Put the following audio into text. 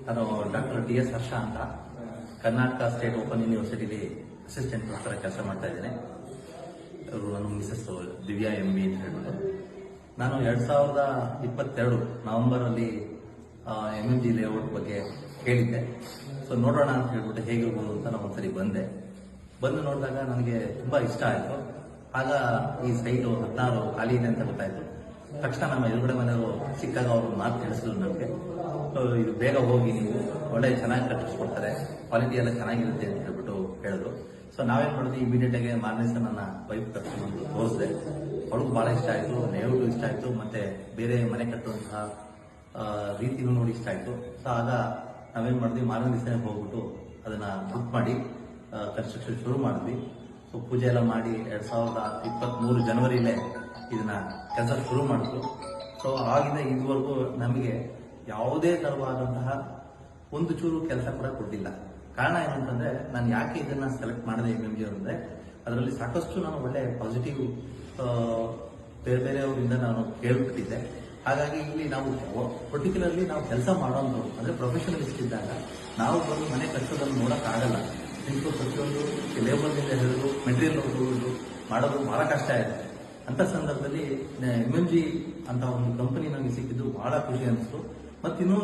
ನಾನು doctor T S. Harsha ಅಂತ Karnataka state open ಯೂನಿವರ್ಸಿಟಿಲಿ ಅಸಿಸ್ಟೆಂಟ್ ಪ್ರೊಫೆಸರ್ ಕೆಲಸ ಮಾಡ್ತಾ ಇದ್ದೇನೆ. ಅವರು ನನ್ನ ಮಿಸಸ್ ದಿವ್ಯಾ ಎಂ.ಬಿ. ಅಂತ ಹೇಳ್ಬಿಟ್ಟು ನಾನು 2022 ನವೆಂಬರಲ್ಲಿ MMG ಲೇಔಟ್ ಬಗ್ಗೆ ಕೇಳಿದ್ದೆ. ಸೊ ನೋಡೋಣ ಅಂತ ಹೇಳ್ಬಿಟ್ಟು ಹೇಗಿರ್ಬೋದು ಅಂತ ನಾನು ಒಂದ್ಸರಿ ಬಂದು ನೋಡಿದಾಗ ನನಗೆ ತುಂಬಾ ಇಷ್ಟ ಆಯಿತು. ಆಗ ಈ ಸೈಟು 16 ಖಾಲಿ ಇದೆ ಅಂತ ಗೊತ್ತಾಯ್ತು. ತಕ್ಷಣ ನಮ್ಮ ಎದುರುಗಡೆ ಮನೆಯವರು ಸಿಕ್ಕಾಗ ಅವರು ಮಾತು ತಿಳಿಸಿದ್ರು ನನಗೆ, ಇದು ಬೇಗ ಹೋಗಿ ನೀವು ಒಳ್ಳೆ ಚೆನ್ನಾಗಿ ಕಟ್ಟಿಸ್ಕೊಡ್ತಾರೆ, ಕ್ವಾಲಿಟಿ ಎಲ್ಲ ಚೆನ್ನಾಗಿರುತ್ತೆ ಅಂತ ಹೇಳ್ಬಿಟ್ಟು ಹೇಳಿದ್ರು. ಸೊ ನಾವೇನ್ ಮಾಡಿದ್ವಿ, ಇಮಿಡಿಯೇಟ್ ಆಗಿ ಮಾರನೇ ಸಹ ನನ್ನ ವೈಫ್ ಕರ್ಕೊಂಡು ತೋರಿಸಿದೆ. ಅವಳಿಗೂ ಬಹಳ ಇಷ್ಟ ಆಯಿತು, ಲೇಔಟು ಇಷ್ಟ ಆಯಿತು, ಮತ್ತೆ ಬೇರೆ ಮನೆ ಕಟ್ಟುವಂತಹ ರೀತಿನೂ ನೋಡಿ ಇಷ್ಟ ಆಯಿತು. ಸೊ ಆಗ ನಾವೇನ್ ಮಾಡಿದ್ವಿ, ಮಾರನೇ ದಿವಸನೇ ಹೋಗ್ಬಿಟ್ಟು ಅದನ್ನ ಬುಕ್ ಮಾಡಿ ಕನ್ಸ್ಟ್ರಕ್ಷನ್ ಶುರು ಮಾಡಿದ್ವಿ. ಸೊ ಪೂಜೆ ಎಲ್ಲ ಮಾಡಿ 2023 ಜನವರಿಲೇ ಇದನ್ನ ಕೆಲಸ ಶುರು ಮಾಡಿದ್ರು. ಸೊ ಆಗಿಂದ ಇದುವರೆಗೂ ನಮಗೆ ಯಾವುದೇ ತರವಾದಂತಹ ಒಂದು ಚೂರು ಕೆಲಸ ಕೂಡ ಕೊಟ್ಟಿಲ್ಲ. ಕಾರಣ ಏನಂತಂದ್ರೆ, ನಾನು ಯಾಕೆ ಇದನ್ನ ಸೆಲೆಕ್ಟ್ ಮಾಡಿದೆ MMG ಅಂದ್ರೆ, ಅದರಲ್ಲಿ ಸಾಕಷ್ಟು ನಾನು ಒಳ್ಳೆ ಪಾಸಿಟಿವ್ ಬೇರೆ ಬೇರೆಯವರಿಂದ ನಾನು ಕೇಳ್ಬಿಟ್ಟಿದ್ದೆ. ಹಾಗಾಗಿ ಇಲ್ಲಿ ನಾವು ಪರ್ಟಿಕ್ಯುಲರ್ಲಿ ನಾವು ಕೆಲಸ ಮಾಡೋದು ಅಂದ್ರೆ ಪ್ರೊಫೆಷನಲಿಸ್ಟ್ ಇದ್ದಾಗ ನಾವು ಬಂದು ಮನೆ ಕಟ್ಟೋದನ್ನು ನೋಡೋಕ್ಕಾಗಲ್ಲ. ಪ್ರತಿಯೊಂದು ಲೇಬರ್ನಿಂದ ಹಿಡಿದು ಮೆಟೀರಿಯಲ್ ತಗೊಂಡು ಮಾಡೋದು ಬಹಳ ಕಷ್ಟ ಇದೆ. ಅಂತ ಸಂದರ್ಭದಲ್ಲಿ MMG ಅಂತ ಒಂದು ಕಂಪನಿ ನನಗೆ ಸಿಕ್ಕಿದ್ದು ಬಹಳ ಖುಷಿ ಅನಿಸ್ತು. ಮತ್ತಿನ್ನೂ